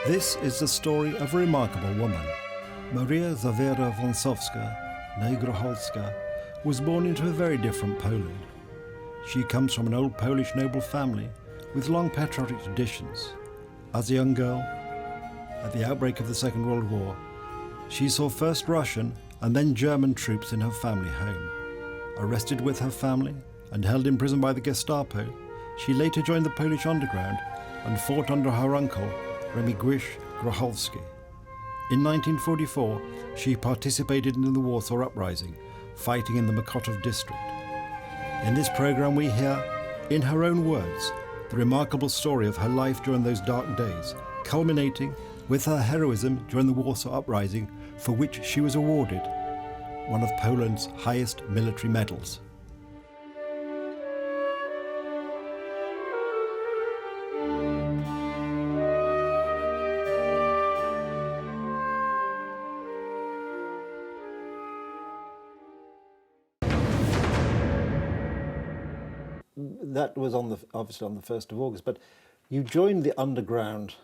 This is the story of a remarkable woman. Maria Wąsowska, née Grocholska, was born into a very different Poland. She comes from an old Polish noble family with long patriotic traditions. As a young girl, at the outbreak of the Second World War, she saw first Russian and then German troops in her family home. Arrested with her family and held in prison by the Gestapo, she later joined the Polish underground and fought under her uncle, Remigiusz Grocholski. In 1944, she participated in the Warsaw Uprising, fighting in the Mokotów district. In this program we hear, in her own words, the remarkable story of her life during those dark days, culminating with her heroism during the Warsaw Uprising, for which she was awarded one of Poland's highest military medals. That was obviously on the 1st of August, but you joined the underground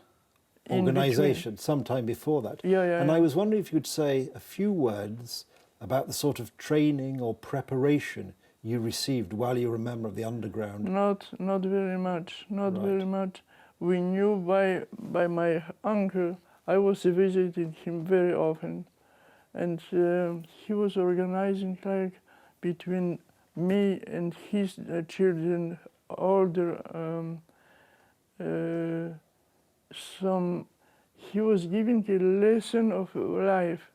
organisation sometime before that. And I was wondering if you could say a few words about the sort of training or preparation you received while you were a member of the underground. Not very much, very much. We knew by my uncle. I was visiting him very often, and he was organizing like between me and his children, older, he was giving a lesson of life.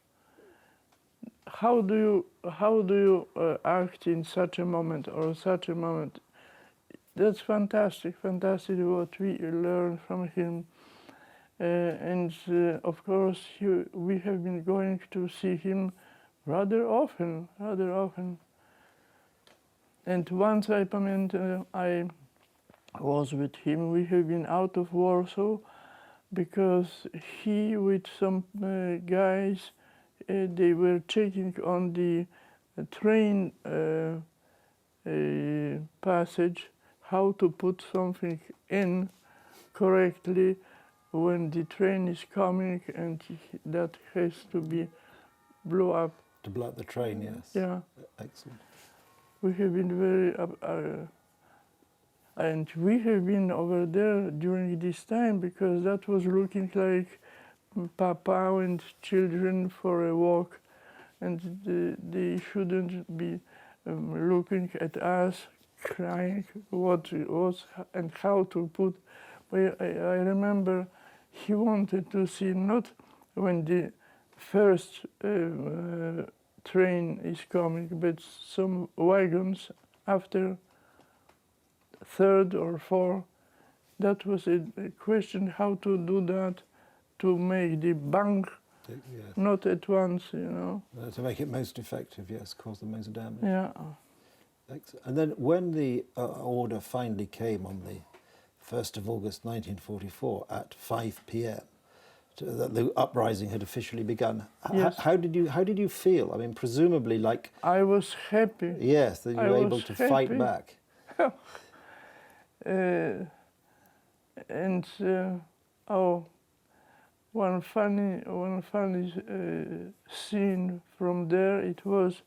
How do you act in such a moment or such a moment? That's fantastic what we learned from him. And of course, we have been going to see him rather often. And once I was with him. We have been out of Warsaw because he with some guys, they were checking on the train passage how to put something in correctly when the train is coming, and that has to be blow up. To blow up the train, yes. Yeah. Excellent. We have been very, and we have been over there during this time because that was looking like Papa and children for a walk, and they shouldn't be looking at us, crying what was and how to put. But I remember he wanted to see not when the first train is coming, but some wagons after third or fourth. That was a question how to do that, to make the bank not at once, you know. To make it most effective, yes, cause the most damage. Yeah. Excellent. And then when the order finally came on the 1st of August 1944 at 5 p.m., that the uprising had officially begun. Yes. How did you feel? I mean, presumably, like I was happy. Yes, that you were able to fight back. And one funny scene from there. It was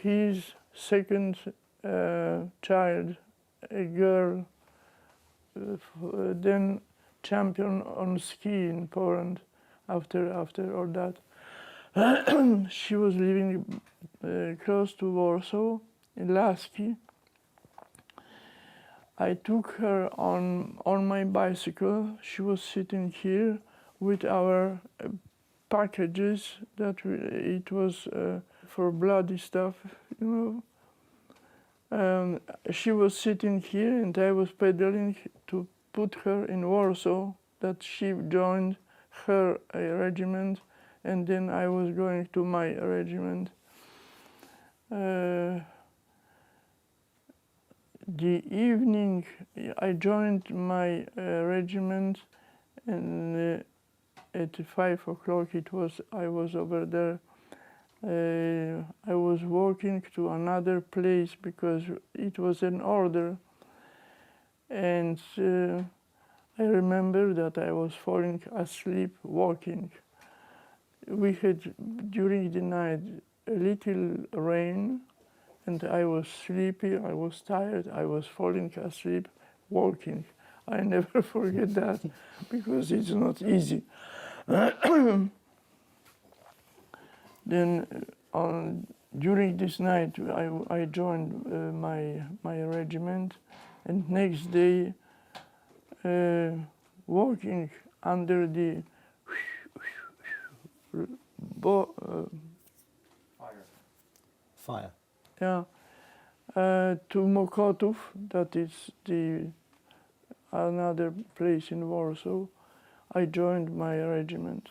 his second child, a girl, then champion on ski in Poland. After all that, she was living close to Warsaw in Laski. I took her on my bicycle. She was sitting here with our packages. It was for bloody stuff, you know. She was sitting here, and I was pedaling to put her in Warsaw, that she joined her regiment, and then I was going to my regiment. The evening I joined my regiment, and at 5 o'clock I was over there. I was walking to another place because it was an order, and I remember that I was falling asleep walking. We had during the night a little rain, and I was sleepy, I was tired, I was falling asleep walking. I never forget that because it's not easy. Then during this night I joined my regiment, and next day walking under the Fire. yeah, to Mokotów, that is another place in Warsaw. I joined my regiment.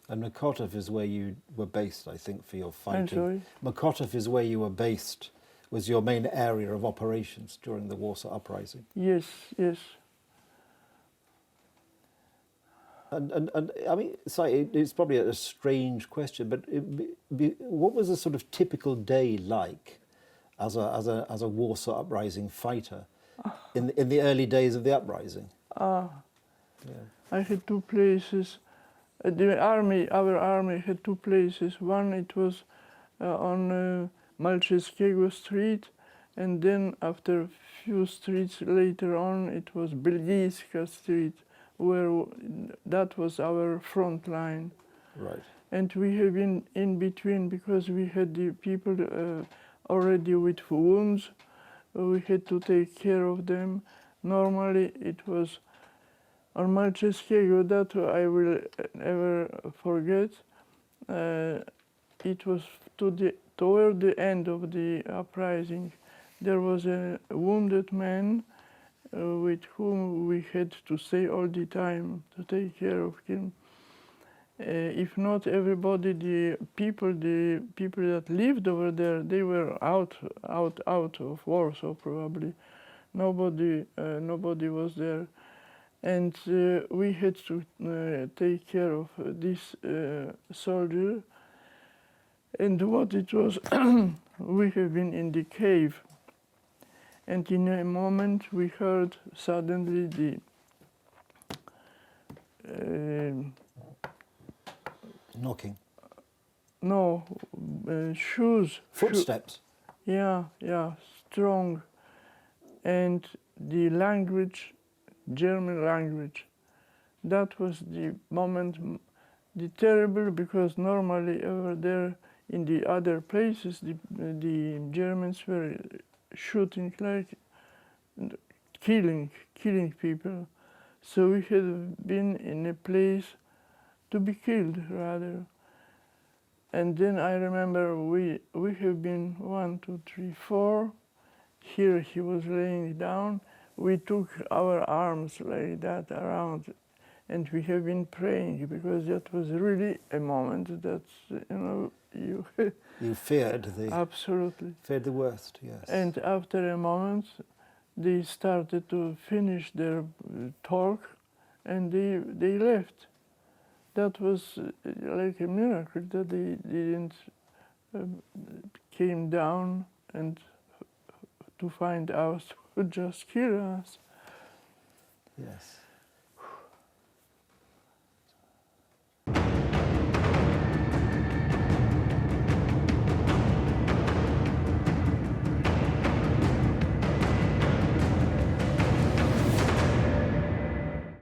And Mokotów is where you were based, I think, for your fighting. I'm sorry? Mokotów is where you were based, was your main area of operations during the Warsaw Uprising. Yes, yes. And I mean, it's probably a strange question, but what was a sort of typical day like as a Warsaw Uprising fighter in the early days of the uprising? Yeah. I had two places. Our army had two places. One, it was on Malczewskiego Street, and then after a few streets later on, it was Belgijska Street, where that was our front line. Right. And we have been in between because we had the people already with wounds. We had to take care of them. Normally it was on Malczewskiego, that I will never forget. It was toward the end of the uprising. There was a wounded man with whom we had to stay all the time to take care of him. If not everybody, the people that lived over there, they were out of Warsaw probably. Nobody was there, and we had to take care of this soldier. And what it was, we have been in the cave, and in a moment we heard suddenly the Knocking. No, shoes. Footsteps. Yeah, strong. And the language, German language. That was the moment, the terrible, because normally over there in the other places, the Germans were shooting like killing people. So we had been in a place to be killed rather. And then I remember we have been 1, 2, 3, 4. Here he was laying down. We took our arms like that around, and we have been praying because that was really a moment that you feared the absolutely feared the worst. Yes. And after a moment, they started to finish their talk, and they left. That was like a miracle that they didn't came down and to find us to just kill us. Yes.